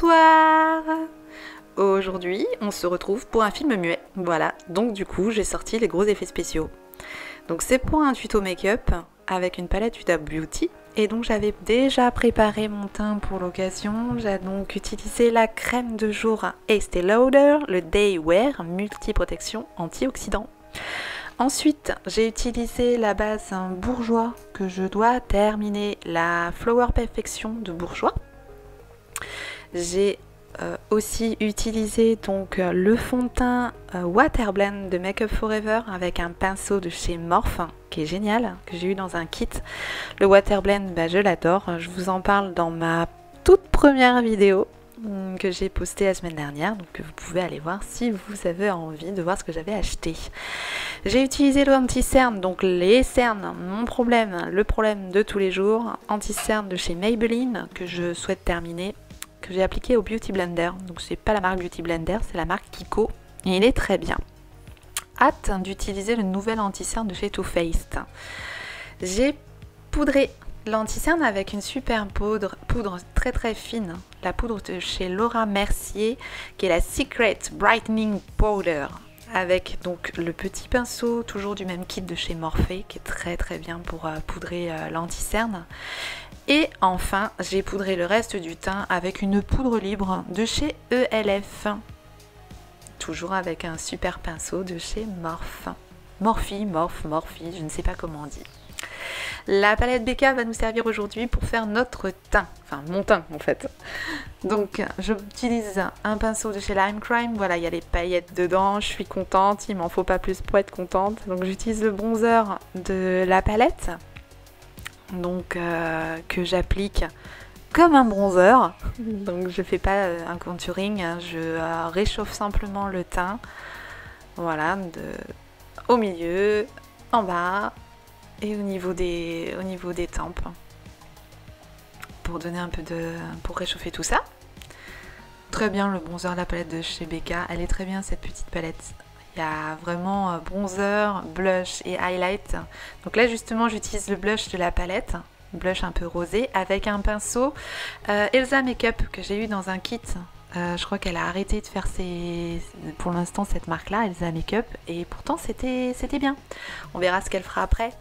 Bonsoir! Aujourd'hui, on se retrouve pour un film muet. Voilà, donc du coup, j'ai sorti les gros effets spéciaux. Donc c'est pour un tuto make-up avec une palette Huda Beauty. Et donc j'avais déjà préparé mon teint pour l'occasion. J'ai donc utilisé la crème de jour Estée Lauder, le Day Wear multi-protection antioxydant. Ensuite, j'ai utilisé la base Bourjois que je dois terminer, la Flower Perfection de Bourjois. J'ai aussi utilisé donc le fond de teint Water Blend de Make Up For Ever avec un pinceau de chez Morphe qui est génial, que j'ai eu dans un kit. Le Water Blend, je l'adore, je vous en parle dans ma toute première vidéo que j'ai postée la semaine dernière, donc vous pouvez aller voir si vous avez envie de voir ce que j'avais acheté. J'ai utilisé le anti-cerne, donc les cernes, mon problème, le problème de tous les jours, anti-cerne de chez Maybelline que je souhaite terminer, que j'ai appliqué au Beauty Blender. Donc c'est pas la marque Beauty Blender, c'est la marque Kiko et il est très bien. Hâte d'utiliser le nouvel anti-cerne de chez Too Faced. J'ai poudré l'anti-cerne avec une super poudre très très fine, la poudre de chez Laura Mercier qui est la Secret Brightening Powder, avec donc le petit pinceau toujours du même kit de chez Morphe qui est très très bien pour poudrer l'anti-cerne. Et enfin, j'ai poudré le reste du teint avec une poudre libre de chez ELF. Toujours avec un super pinceau de chez Morphe. Morphe, je ne sais pas comment on dit. La palette BK va nous servir aujourd'hui pour faire notre teint. Enfin, mon teint en fait. Donc, j'utilise un pinceau de chez Lime Crime. Voilà, il y a les paillettes dedans. Je suis contente. Il m'en faut pas plus pour être contente. Donc, j'utilise le bronzer de la palette. Donc que j'applique comme un bronzer, donc je fais pas un contouring, je réchauffe simplement le teint, voilà, au milieu, en bas et au niveau des tempes, pour donner un peu pour réchauffer tout ça. Très bien le bronzer de la palette de chez BK, elle est très bien cette petite palette. Il y a vraiment bronzer, blush et highlight. Donc là justement j'utilise le blush de la palette, blush un peu rosé, avec un pinceau Elsa Makeup que j'ai eu dans un kit. Je crois qu'elle a arrêté de faire pour l'instant cette marque là, Elsa Makeup, et pourtant c'était bien. On verra ce qu'elle fera après.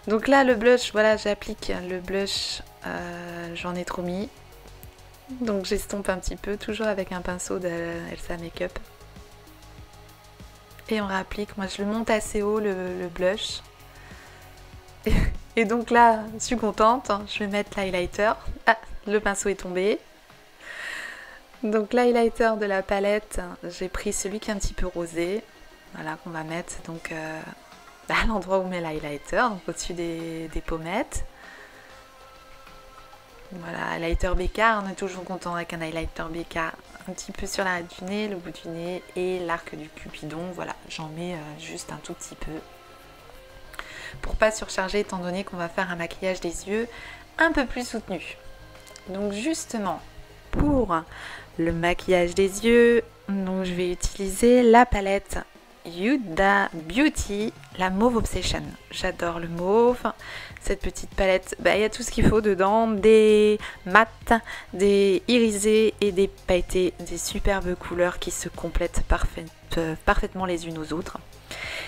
Donc là le blush, voilà, j'applique le blush, j'en ai trop mis. Donc j'estompe un petit peu, toujours avec un pinceau d'Elsa Makeup. Et on réapplique, moi je le monte assez haut le blush. Et donc là, je suis contente, je vais mettre l'highlighter. Ah, le pinceau est tombé. Donc l'highlighter de la palette, j'ai pris celui qui est un petit peu rosé. Voilà, qu'on va mettre donc à l'endroit où on met l'highlighter, donc au-dessus des pommettes. Voilà, highlighter BK, on est toujours content avec un highlighter BK. Un petit peu sur l'arête du nez, le bout du nez et l'arc du cupidon. Voilà, j'en mets juste un tout petit peu. Pour pas surcharger étant donné qu'on va faire un maquillage des yeux un peu plus soutenu. Donc justement, pour le maquillage des yeux, donc je vais utiliser la palette Huda Beauty, la Mauve Obsession. J'adore le mauve. Cette petite palette, il y a tout ce qu'il faut dedans, des mats, des irisés et des pailletés, des superbes couleurs qui se complètent parfaitement les unes aux autres.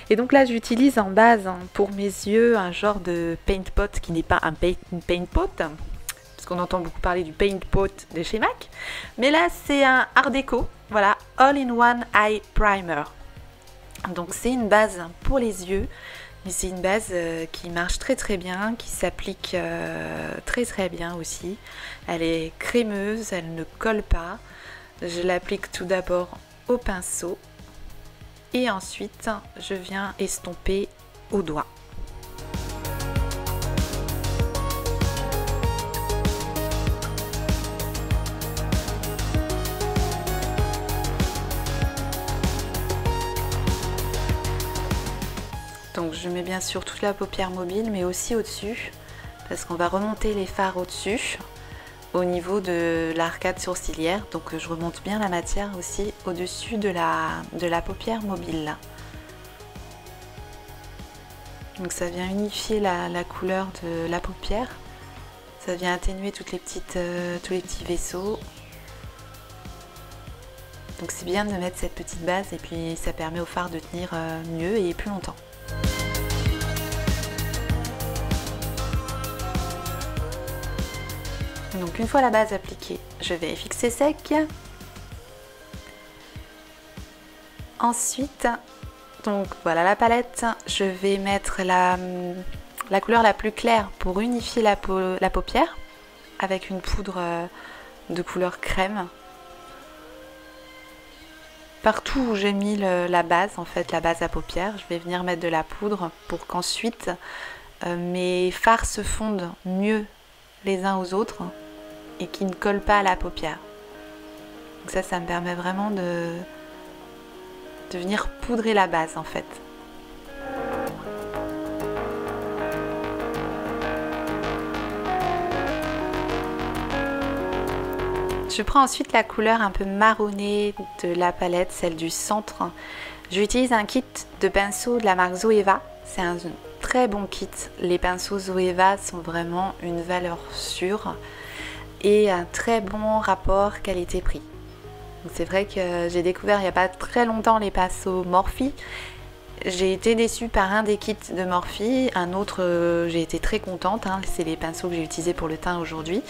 Et donc là j'utilise en base pour mes yeux un genre de paint pot qui n'est pas un paint pot, parce qu'on entend beaucoup parler du paint pot de chez MAC, mais là c'est un art déco, voilà, all-in-one eye primer. Donc c'est une base pour les yeux, mais c'est une base qui marche très très bien, qui s'applique très très bien aussi. Elle est crémeuse, elle ne colle pas. Je l'applique tout d'abord au pinceau et ensuite je viens estomper au doigt. Donc je mets bien sûr toute la paupière mobile, mais aussi au-dessus, parce qu'on va remonter les fards au-dessus, au niveau de l'arcade sourcilière. Donc je remonte bien la matière aussi au-dessus de la paupière mobile là. Donc ça vient unifier la couleur de la paupière, ça vient atténuer tous les petits vaisseaux. Donc c'est bien de mettre cette petite base et puis ça permet au fard de tenir mieux et plus longtemps. Donc une fois la base appliquée, je vais fixer sec. Ensuite, donc voilà la palette, je vais mettre la couleur la plus claire pour unifier la paupière avec une poudre de couleur crème. Partout où j'ai mis la base, en fait la base à paupières, je vais venir mettre de la poudre pour qu'ensuite mes fards se fondent mieux les uns aux autres et qui ne collent pas à la paupière. Donc ça me permet vraiment de venir poudrer la base en fait. Je prends ensuite la couleur un peu marronnée de la palette, celle du centre. J'utilise un kit de pinceaux de la marque Zoeva. C'est un très bon kit. Les pinceaux Zoeva sont vraiment une valeur sûre et un très bon rapport qualité-prix. C'est vrai que j'ai découvert il n'y a pas très longtemps les pinceaux Morphe. J'ai été déçue par un des kits de Morphe, un autre j'ai été très contente, c'est les pinceaux que j'ai utilisés pour le teint aujourd'hui.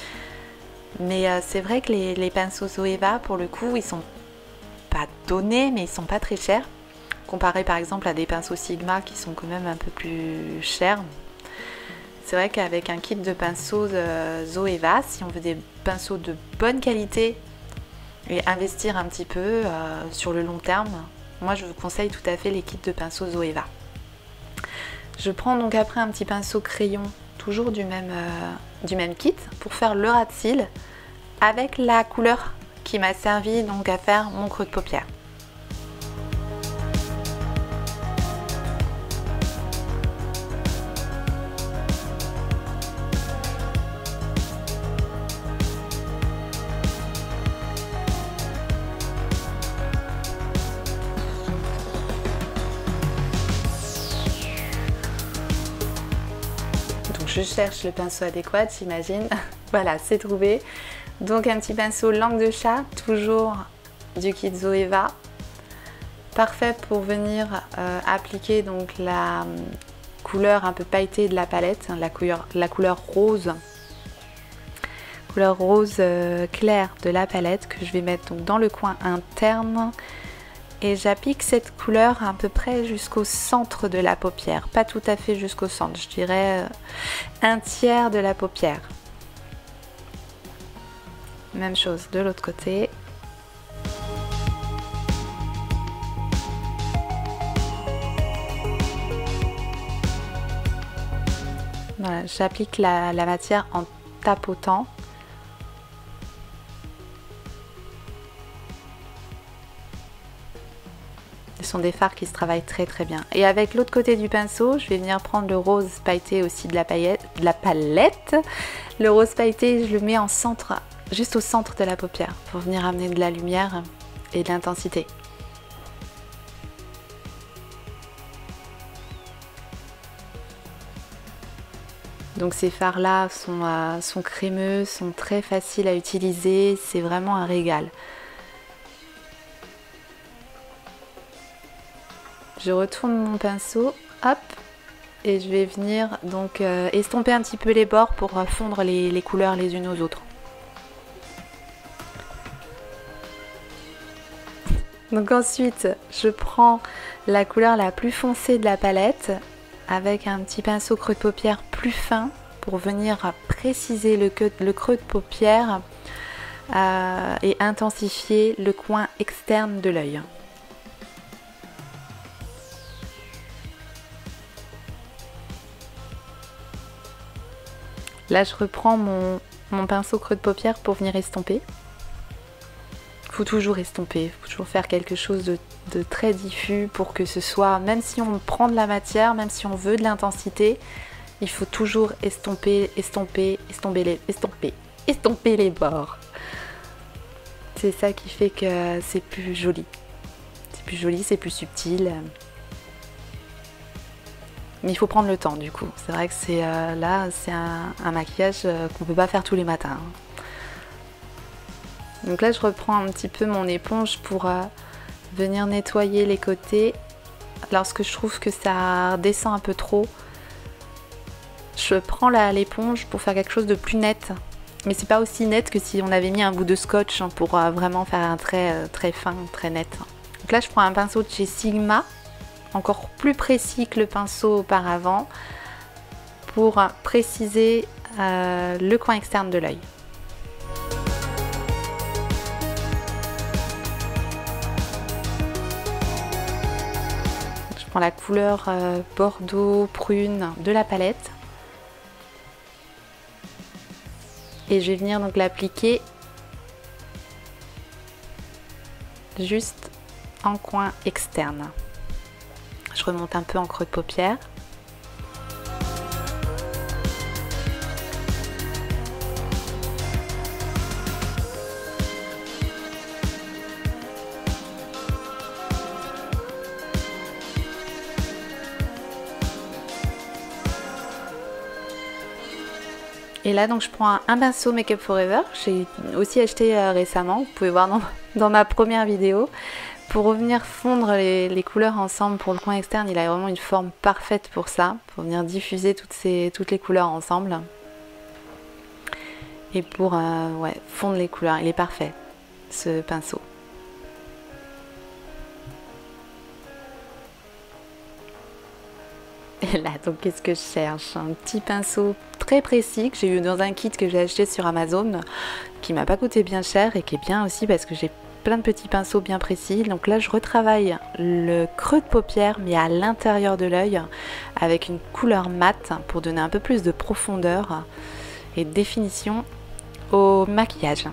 Mais c'est vrai que les pinceaux Zoeva, pour le coup, ils sont pas donnés, mais ils sont pas très chers. Comparé par exemple à des pinceaux Sigma qui sont quand même un peu plus chers. C'est vrai qu'avec un kit de pinceaux Zoeva, si on veut des pinceaux de bonne qualité et investir un petit peu sur le long terme, moi je vous conseille tout à fait les kits de pinceaux Zoeva. Je prends donc après un petit pinceau crayon, toujours du même kit, pour faire le ras de cils avec la couleur qui m'a servi donc à faire mon creux de paupière. Je cherche le pinceau adéquat, j'imagine. Voilà, c'est trouvé. Donc un petit pinceau langue de chat, toujours du kit Zoeva. Parfait pour venir appliquer donc la couleur un peu pailletée de la palette, la couleur rose. Couleur rose claire de la palette que je vais mettre donc dans le coin interne. Et j'applique cette couleur à peu près jusqu'au centre de la paupière, pas tout à fait jusqu'au centre, je dirais un tiers de la paupière. Même chose de l'autre côté. Voilà, j'applique la matière en tapotant. Ce sont des fards qui se travaillent très très bien. Et avec l'autre côté du pinceau, je vais venir prendre le rose pailleté aussi de la palette. Le rose pailleté, je le mets en centre, juste au centre de la paupière, pour venir amener de la lumière et de l'intensité. Donc ces fards-là sont crémeux, sont très faciles à utiliser, c'est vraiment un régal. Je retourne mon pinceau, hop, et je vais venir donc estomper un petit peu les bords pour fondre les couleurs les unes aux autres. Donc ensuite, je prends la couleur la plus foncée de la palette avec un petit pinceau creux de paupière plus fin pour venir préciser le creux de paupière et intensifier le coin externe de l'œil. Là, je reprends mon pinceau creux de paupière pour venir estomper. Il faut toujours estomper, il faut toujours faire quelque chose de très diffus pour que ce soit, même si on prend de la matière, même si on veut de l'intensité, il faut toujours estomper les bords. C'est ça qui fait que c'est plus joli. C'est plus joli, c'est plus subtil. Mais il faut prendre le temps du coup. C'est vrai que c'est là, c'est un maquillage qu'on ne peut pas faire tous les matins. Donc là je reprends un petit peu mon éponge pour venir nettoyer les côtés. Lorsque je trouve que ça descend un peu trop, je prends l'éponge pour faire quelque chose de plus net. Mais c'est pas aussi net que si on avait mis un bout de scotch pour vraiment faire un trait très fin, très net. Donc là je prends un pinceau de chez Sigma, encore plus précis que le pinceau auparavant, pour préciser le coin externe de l'œil. Je prends la couleur bordeaux prune de la palette et je vais venir donc l'appliquer juste en coin externe. Je remonte un peu en creux de paupière. Et là donc je prends un pinceau Make Up Forever, j'ai aussi acheté récemment, vous pouvez voir dans ma première vidéo, pour revenir fondre les couleurs ensemble pour le coin externe. Il a vraiment une forme parfaite pour ça, pour venir diffuser toutes les couleurs ensemble. Et pour fondre les couleurs, il est parfait ce pinceau. Et là donc qu'est-ce que je cherche? Un petit pinceau très précis que j'ai eu dans un kit que j'ai acheté sur Amazon, qui m'a pas coûté bien cher et qui est bien aussi parce que j'ai plein de petits pinceaux bien précis. Donc là je retravaille le creux de paupière mais à l'intérieur de l'œil avec une couleur mate pour donner un peu plus de profondeur et de définition au maquillage.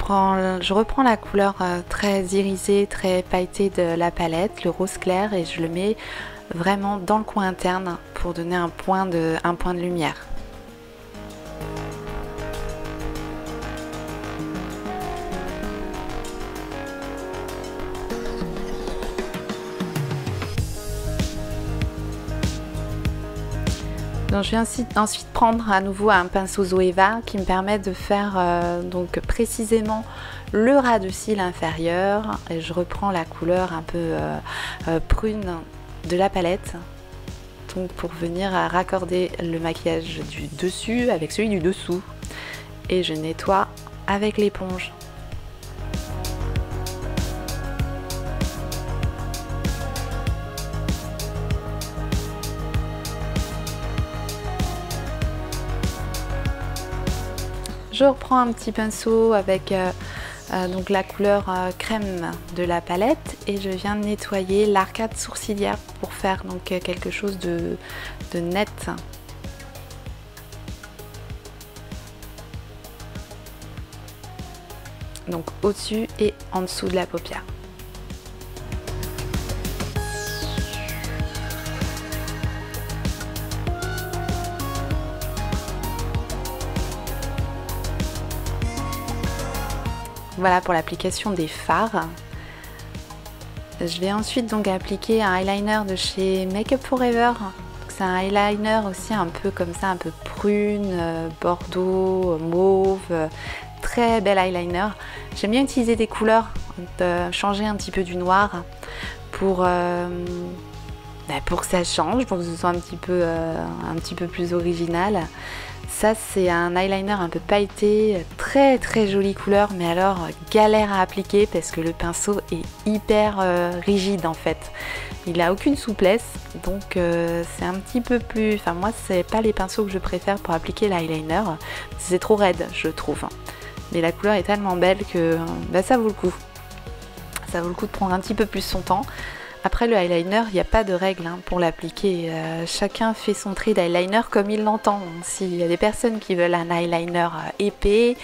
Je reprends la couleur très irisée, très pailletée de la palette, le rose clair, et je le mets vraiment dans le coin interne pour donner un point de lumière. Donc je vais ensuite prendre à nouveau un pinceau Zoeva qui me permet de faire donc précisément le ras de cils inférieur, et je reprends la couleur un peu prune de la palette, donc pour venir raccorder le maquillage du dessus avec celui du dessous, et je nettoie avec l'éponge. Je reprends un petit pinceau avec donc la couleur crème de la palette et je viens nettoyer l'arcade sourcilière pour faire donc quelque chose de net. Donc au-dessus et en dessous de la paupière. Voilà pour l'application des fards. Je vais ensuite donc appliquer un eyeliner de chez Make Up Forever. C'est un eyeliner aussi un peu comme ça, un peu prune, bordeaux, mauve, très bel eyeliner. J'aime bien utiliser des couleurs, changer un petit peu du noir pour que ça change, pour que ce soit un petit peu plus original. Ça c'est un eyeliner un peu pailleté, très très jolie couleur, mais alors galère à appliquer parce que le pinceau est hyper rigide en fait. Il a aucune souplesse, donc c'est un petit peu plus... Enfin moi c'est pas les pinceaux que je préfère pour appliquer l'eyeliner, c'est trop raide je trouve. Mais la couleur est tellement belle que ça vaut le coup. Ça vaut le coup de prendre un petit peu plus son temps. Après le eyeliner, il n'y a pas de règle pour l'appliquer. Chacun fait son trait d'eyeliner comme il l'entend. S'il y a des personnes qui veulent un eyeliner épais,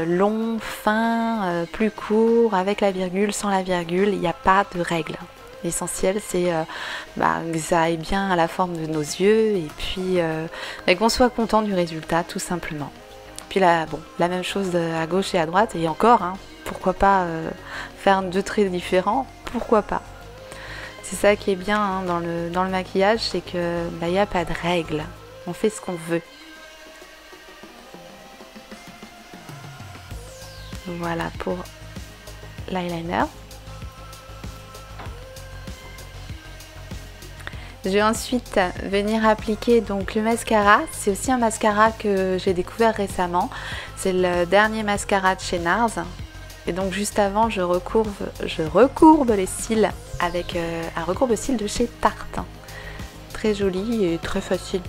long, fin, plus court, avec la virgule, sans la virgule, il n'y a pas de règle. L'essentiel c'est que ça aille bien à la forme de nos yeux et puis qu'on soit content du résultat tout simplement. Puis là, bon, la même chose à gauche et à droite, et encore, pourquoi pas faire deux traits différents, pourquoi pas. C'est ça qui est bien dans le maquillage, c'est que n'y a pas de règle, on fait ce qu'on veut. Voilà pour l'eyeliner. Je vais ensuite venir appliquer donc le mascara. C'est aussi un mascara que j'ai découvert récemment. C'est le dernier mascara de chez NARS. Et donc juste avant, je recourbe les cils avec un recourbe-cils de chez Tarte. Très joli et très facile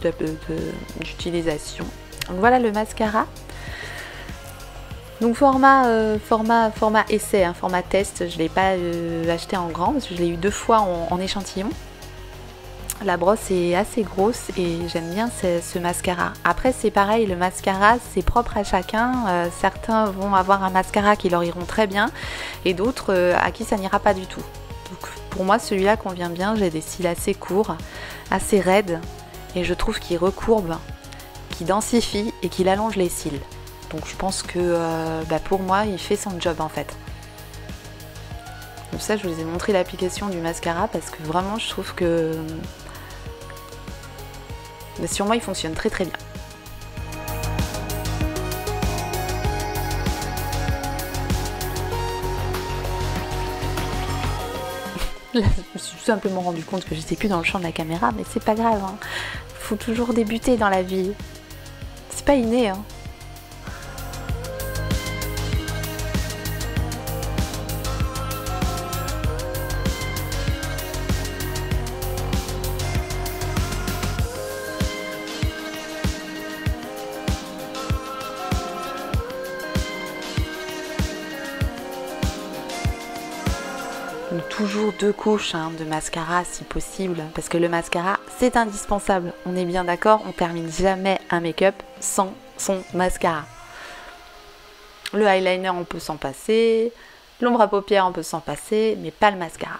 d'utilisation. Donc voilà le mascara. Donc format essai, hein, format test. Je ne l'ai pas acheté en grand parce que je l'ai eu 2 fois en échantillon. La brosse est assez grosse et j'aime bien ce mascara. Après c'est pareil, le mascara c'est propre à chacun. Certains vont avoir un mascara qui leur iront très bien et d'autres à qui ça n'ira pas du tout. Donc pour moi celui-là convient bien, j'ai des cils assez courts, assez raides et je trouve qu'il recourbe, qu'il densifie et qu'il allonge les cils. Donc je pense que pour moi il fait son job en fait. Donc ça je vous ai montré l'application du mascara parce que vraiment je trouve que sur moi il fonctionne très très bien. Là, je me suis tout simplement rendu compte que j'étais plus dans le champ de la caméra, mais c'est pas grave, hein. Faut toujours débuter dans la vie. C'est pas inné, hein. Donc toujours 2 couches de mascara si possible, parce que le mascara c'est indispensable, on est bien d'accord, on termine jamais un make-up sans son mascara. Le eyeliner on peut s'en passer, l'ombre à paupières on peut s'en passer, mais pas le mascara.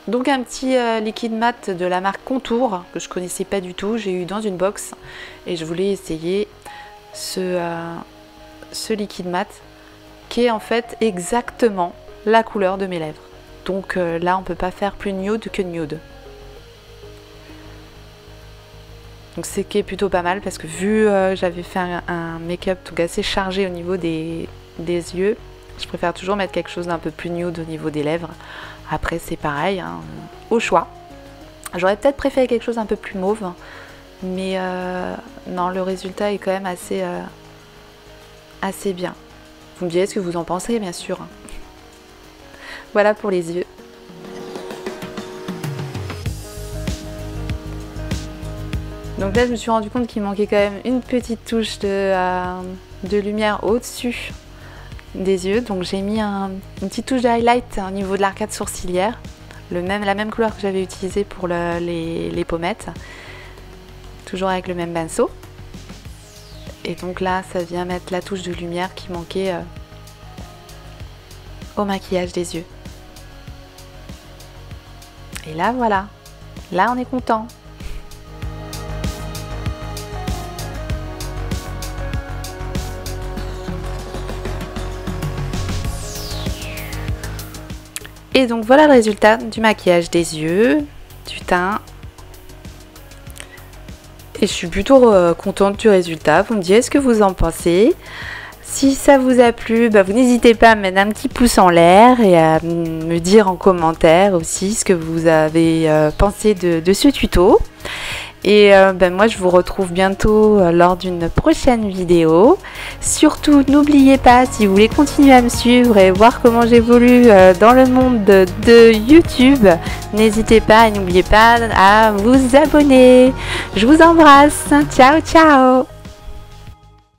Donc un petit liquide mat de la marque Contour, que je connaissais pas du tout, j'ai eu dans une box, et je voulais essayer ce liquide mat, qui est en fait exactement la couleur de mes lèvres. Donc là on peut pas faire plus nude que nude. Donc c'est qui est plutôt pas mal parce que vu j'avais fait un make-up tout assez chargé au niveau des yeux, je préfère toujours mettre quelque chose d'un peu plus nude au niveau des lèvres. Après c'est pareil, hein, au choix. J'aurais peut-être préféré quelque chose un peu plus mauve, mais non, le résultat est quand même assez bien. Vous me direz ce que vous en pensez bien sûr. Voilà pour les yeux. Donc là je me suis rendu compte qu'il manquait quand même une petite touche de lumière au-dessus des yeux. Donc j'ai mis une petite touche de highlight au niveau de l'arcade sourcilière. La même couleur que j'avais utilisée pour les pommettes. Toujours avec le même pinceau. Et donc là ça vient mettre la touche de lumière qui manquait au maquillage des yeux. Et là voilà, là on est content. Et donc voilà le résultat du maquillage des yeux, du teint. Et je suis plutôt contente du résultat. Vous me direz ce que vous en pensez. Si ça vous a plu, vous n'hésitez pas à mettre un petit pouce en l'air et à me dire en commentaire aussi ce que vous avez pensé de ce tuto. Et moi je vous retrouve bientôt lors d'une prochaine vidéo. Surtout n'oubliez pas, si vous voulez continuer à me suivre et voir comment j'évolue dans le monde de YouTube, n'hésitez pas et n'oubliez pas à vous abonner. Je vous embrasse, ciao ciao.